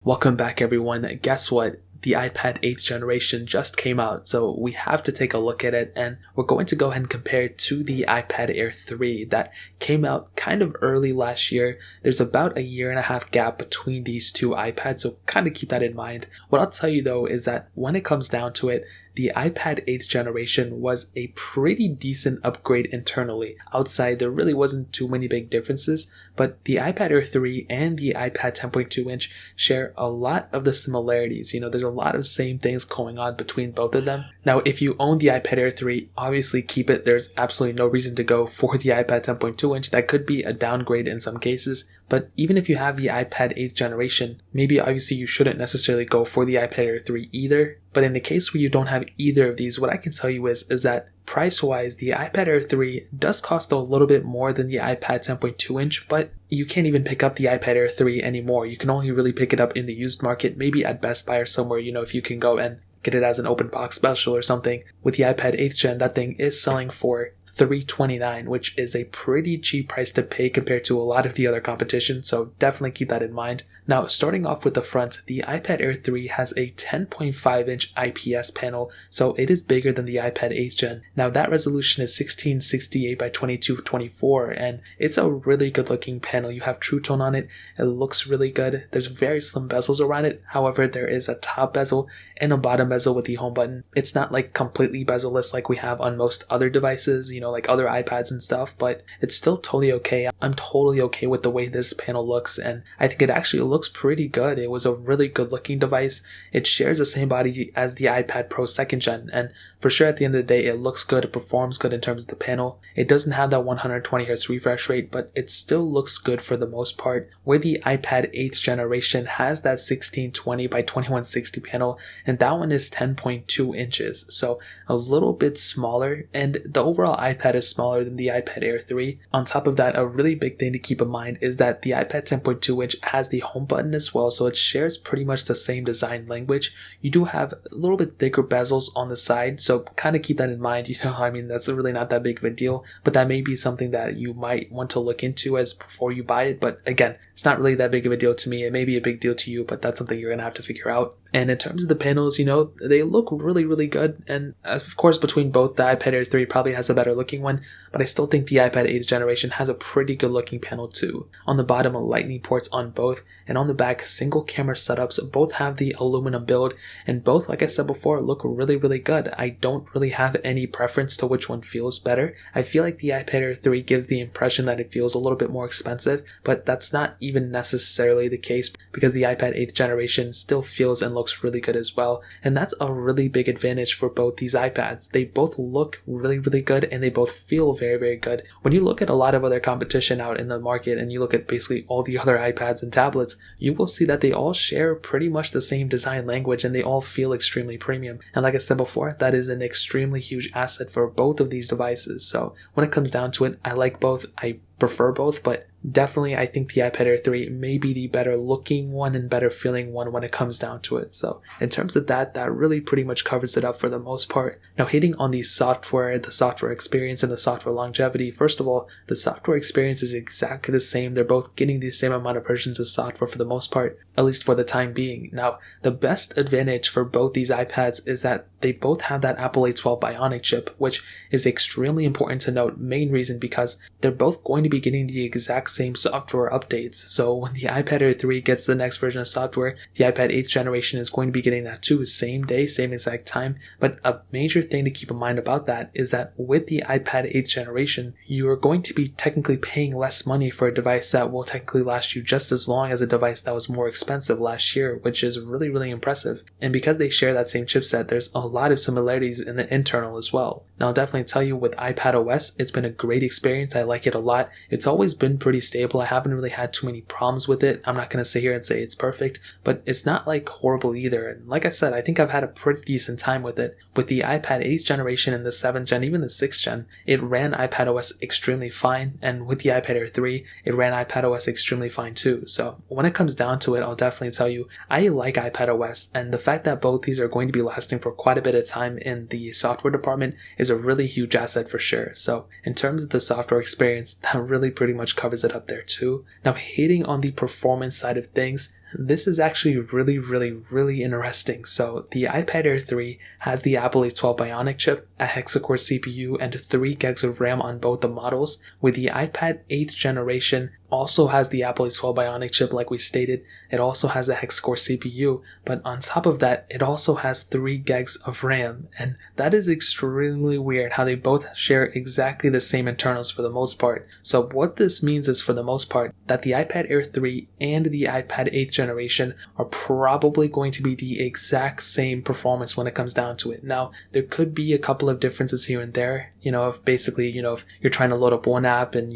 Welcome back, everyone. Guess what? The iPad 8th generation just came out, so we have to take a look at it, and we're going to go ahead and compare it to the iPad Air 3 that came out kind of early last year. There's about a year and a half gap between these two iPads, so kind of keep that in mind. What I'll tell you though is that when it comes down to it, the iPad 8th generation was a pretty decent upgrade internally. Outside, there really wasn't too many big differences, but the iPad Air 3 and the iPad 10.2 inch share a lot of the similarities. There's a lot of same things going on between both of them. Now, if you own the iPad Air 3, obviously keep it. There's absolutely no reason to go for the iPad 10.2 inch. That could be a downgrade in some cases. But even if you have the iPad 8th generation, maybe obviously you shouldn't necessarily go for the iPad Air 3 either. But in the case where you don't have either of these, what I can tell you is that price-wise, the iPad Air 3 does cost a little bit more than the iPad 10.2 inch, but you can't even pick up the iPad Air 3 anymore. You can only really pick it up in the used market, maybe at Best Buy or somewhere, if you can go and get it as an open box special or something. With the iPad 8th gen, that thing is selling for $329, which is a pretty cheap price to pay compared to a lot of the other competition, so definitely keep that in mind. Now, starting off with the front, the iPad Air 3 has a 10.5 inch IPS panel, so it is bigger than the iPad 8th gen. Now, that resolution is 1668 by 2224, and it's a really good looking panel. You have True Tone on it, it looks really good. There's very slim bezels around it, however, there is a top bezel and a bottom bezel with the home button. It's not like completely bezel-less like we have on most other devices, like other iPads and stuff, but it's still totally okay. I'm totally okay with the way this panel looks, and I think it actually looks pretty good. It was a really good looking device. It shares the same body as the iPad Pro 2nd gen, and for sure at the end of the day, it looks good, it performs good in terms of the panel. It doesn't have that 120Hz refresh rate, but it still looks good for the most part. Where the iPad 8th generation has that 1620 by 2160 panel, and that one is 10.2 inches, so a little bit smaller, and the overall iPad is smaller than the iPad Air 3. On top of that, a really big thing to keep in mind is that the iPad 10.2 inch has the home button as well, so it shares pretty much the same design language. You do have a little bit thicker bezels on the side, so kind of keep that in mind. That's really not that big of a deal, but that may be something that you might want to look into as before you buy it. But again, it's not really that big of a deal to me. It may be a big deal to you, but that's something you're gonna have to figure out. And in terms of the panels, they look really, really good. And of course, between both, the iPad Air 3 probably has a better looking one, but I still think the iPad 8th generation has a pretty good looking panel too. On the bottom, lightning ports on both, and on the back, single camera setups. Both have the aluminum build, and both, like I said before, look really, really good. I don't really have any preference to which one feels better. I feel like the iPad Air 3 gives the impression that it feels a little bit more expensive, but that's not even necessarily the case because the iPad 8th generation still feels and looks really good as well, and that's a really big advantage for both these iPads. They both look really, really good, and they both feel very, very good. When you look at a lot of other competition out in the market, and you look at basically all the other iPads and tablets, you will see that they all share pretty much the same design language, and they all feel extremely premium. And like I said before, that is an extremely huge asset for both of these devices. So when it comes down to it, I like both. I prefer both, but definitely I think the iPad Air 3 may be the better looking one and better feeling one when it comes down to it. So in terms of that really pretty much covers it up for the most part. Now, hitting on the software experience, and the software longevity. First of all, the software experience is exactly the same. They're both getting the same amount of versions of software for the most part, at least for the time being. Now, the best advantage for both these iPads is that they both have that Apple A12 Bionic chip, which is extremely important to note. Main reason because they're both going to be getting the exact same software updates. So when the iPad Air 3 gets the next version of software, the iPad 8th generation is going to be getting that too, same day, same exact time. But a major thing to keep in mind about that is that with the iPad 8th generation, you are going to be technically paying less money for a device that will technically last you just as long as a device that was more expensive last year, which is really, really impressive. And because they share that same chipset, there's a lot of similarities in the internal as well. Now, I'll definitely tell you, with iPad OS, it's been a great experience. I like it a lot. It's always been pretty stable. I haven't really had too many problems with it. I'm not going to sit here and say it's perfect, but it's not like horrible either. And like I said, I think I've had a pretty decent time with it. With the iPad 8th generation and the 7th gen, even the 6th gen, it ran iPad OS extremely fine. And with the iPad Air 3, it ran iPad OS extremely fine too. So when it comes down to it, I'll definitely tell you, I like iPad OS. And the fact that both these are going to be lasting for quite a bit of time in the software department is a really huge asset for sure. So in terms of the software experience, that really pretty much covers it up there too. Now, hitting on the performance side of things, This is actually really interesting. So the iPad Air 3 has the Apple A12 Bionic chip, a hexa-core CPU, and 3 gigs of RAM on both the models, with the iPad 8th generation also has the Apple A12 Bionic chip like we stated. It also has the hexa-core CPU, but on top of that, it also has 3 gigs of RAM, and that is extremely weird how they both share exactly the same internals for the most part. So what this means is, for the most part, that the iPad Air 3 and the iPad 8th generation are probably going to be the exact same performance when it comes down to it. Now, there could be a couple of differences here and there, if you're trying to load up one app and,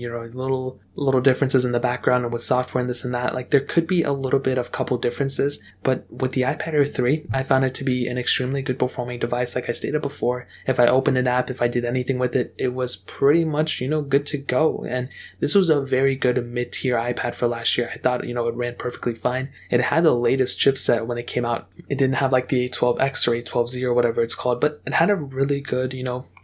little differences in the background and with software and this and that, like there could be a little bit of couple differences. But with the iPad Air 3, I found it to be an extremely good performing device. Like I stated before, if I opened an app, if I did anything with it, it was pretty much, good to go. And this was a very good mid-tier iPad for last year. I thought, it ran perfectly fine. It had the latest chipset when it came out. It didn't have like the A12X or A12Z or whatever it's called, but it had a really good,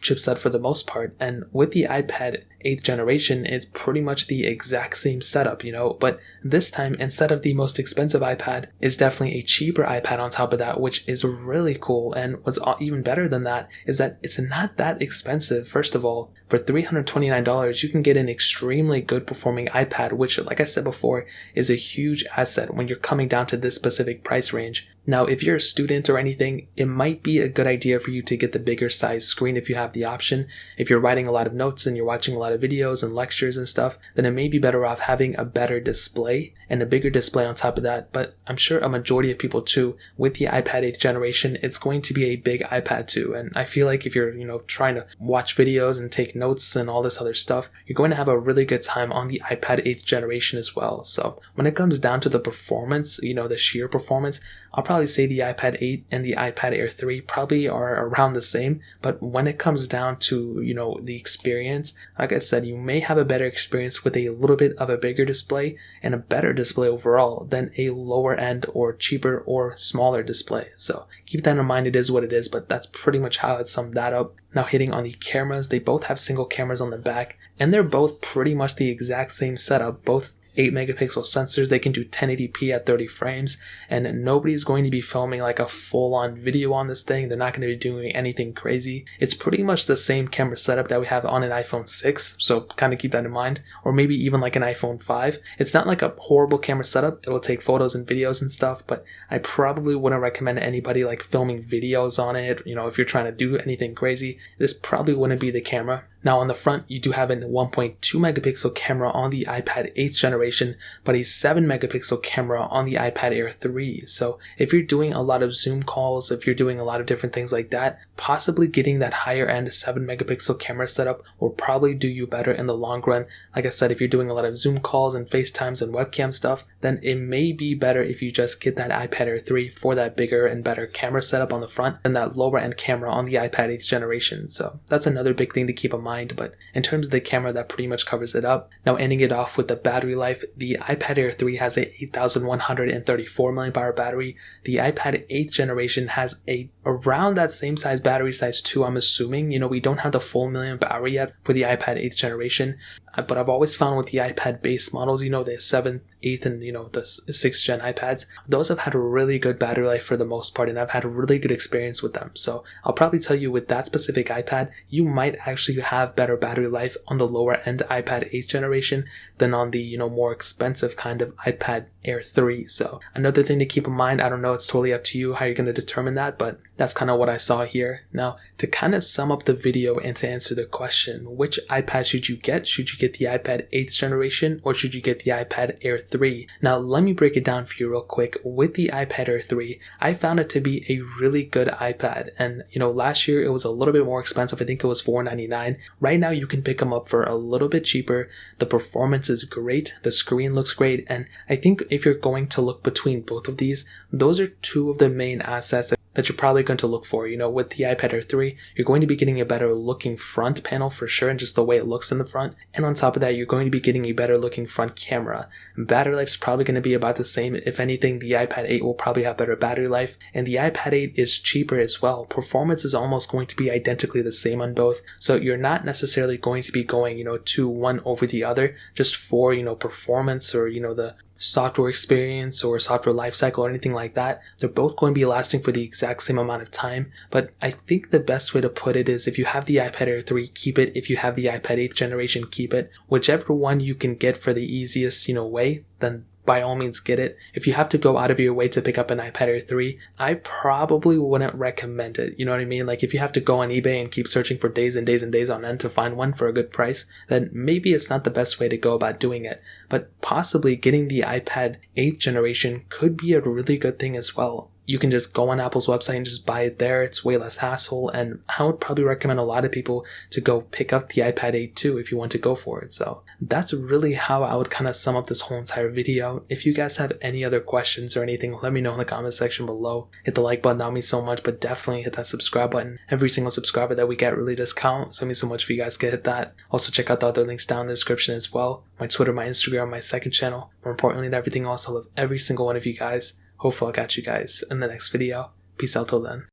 chipset for the most part. And with the iPad 8th generation, it's pretty much the exact same setup, but this time, instead of the most expensive iPad, it's definitely a cheaper iPad on top of that, which is really cool. And what's even better than that is that it's not that expensive. First of all, for $329, you can get an extremely good performing iPad, which, like I said before, is a huge asset when you're coming down to this specific price range. Now, if you're a student or anything, it might be a good idea for you to get the bigger size screen if you have the option. If you're writing a lot of notes and you're watching a lot of videos and lectures and stuff, then it may be better off having a better display and a bigger display on top of that. But I'm sure a majority of people too, with the iPad 8th generation, it's going to be a big iPad too. And I feel like if you're, trying to watch videos and take notes and all this other stuff, you're going to have a really good time on the iPad 8th generation as well. So when it comes down to the performance, the sheer performance, I'll probably say the iPad 8 and the iPad Air 3 probably are around the same. But when it comes down to, the experience, like I said, you may have a better experience with a little bit of a bigger display and a better display overall than a lower end or cheaper or smaller display. So keep that in mind. It is what it is, but that's pretty much how I'd sum that up. Now, hitting on the cameras, they both have single cameras on the back, and they're both pretty much the exact same setup. Both 8 megapixel sensors. They can do 1080p at 30 frames, and nobody's going to be filming like a full-on video on this thing. They're not going to be doing anything crazy. It's pretty much the same camera setup that we have on an iPhone 6, so kind of keep that in mind, or maybe even like an iPhone 5. It's not like a horrible camera setup. It'll take photos and videos and stuff, but I probably wouldn't recommend anybody like filming videos on it. If you're trying to do anything crazy, this probably wouldn't be the camera. Now on the front, you do have a 1.2 megapixel camera on the iPad 8th generation, but a 7 megapixel camera on the iPad Air 3. So if you're doing a lot of Zoom calls, if you're doing a lot of different things like that, possibly getting that higher end 7 megapixel camera setup will probably do you better in the long run. Like I said, if you're doing a lot of Zoom calls and FaceTimes and webcam stuff, then it may be better if you just get that iPad Air 3 for that bigger and better camera setup on the front and that lower end camera on the iPad 8th generation. So that's another big thing to keep in mind, but in terms of the camera, that pretty much covers it up. Now, ending it off with the battery life, the iPad Air 3 has a 8,134 mAh battery. The iPad 8th generation has around that same size battery size too, I'm assuming. We don't have the full million battery yet for the iPad 8th generation, but I've always found with the iPad base models, the 7th, 8th, and the 6th gen iPads, those have had a really good battery life for the most part, and I've had a really good experience with them. So I'll probably tell you, with that specific iPad, you might actually have better battery life on the lower end iPad 8th generation than on the more expensive kind of iPad Air 3. So another thing to keep in mind, I don't know, it's totally up to you how you're going to determine that, but that's kind of what I saw here. Now, to kind of sum up the video and to answer the question, which iPad should you get? Should you get the iPad 8th generation or should you get the iPad Air 3? Now, let me break it down for you real quick. With the iPad Air 3, I found it to be a really good iPad. And, last year it was a little bit more expensive. I think it was $499. Right now you can pick them up for a little bit cheaper. The performance is great. The screen looks great. And I think if you're going to look between both of these, those are two of the main assets that you're probably going to look for. With the iPad Air 3, you're going to be getting a better looking front panel for sure, and just the way it looks in the front. And on top of that, you're going to be getting a better looking front camera. Battery life's probably going to be about the same. If anything, the iPad 8 will probably have better battery life, and the iPad 8 is cheaper as well. Performance is almost going to be identically the same on both. So you're not necessarily going to be going, to one over the other just for, performance or, the software experience or software lifecycle or anything like that. They're both going to be lasting for the exact same amount of time, but I think the best way to put it is if you have the iPad Air 3, keep it. If you have the iPad 8th generation, keep it. Whichever one you can get for the easiest, way, then by all means get it. If you have to go out of your way to pick up an iPad Air 3, I probably wouldn't recommend it. You know what I mean? Like if you have to go on eBay and keep searching for days and days and days on end to find one for a good price, then maybe it's not the best way to go about doing it. But possibly getting the iPad 8th generation could be a really good thing as well. You can just go on Apple's website and just buy it there. It's way less hassle, and I would probably recommend a lot of people to go pick up the iPad 8 too if you want to go for it. So that's really how I would kind of sum up this whole entire video. If you guys have any other questions or anything, let me know in the comment section below. Hit the like button, that would mean so much, but definitely hit that subscribe button. Every single subscriber that we get really does count, so it means so much for you guys to hit that. Also check out the other links down in the description as well. My Twitter, my Instagram, my second channel. More importantly than everything else, I love every single one of you guys. Hopefully I'll catch you guys in the next video. Peace out till then.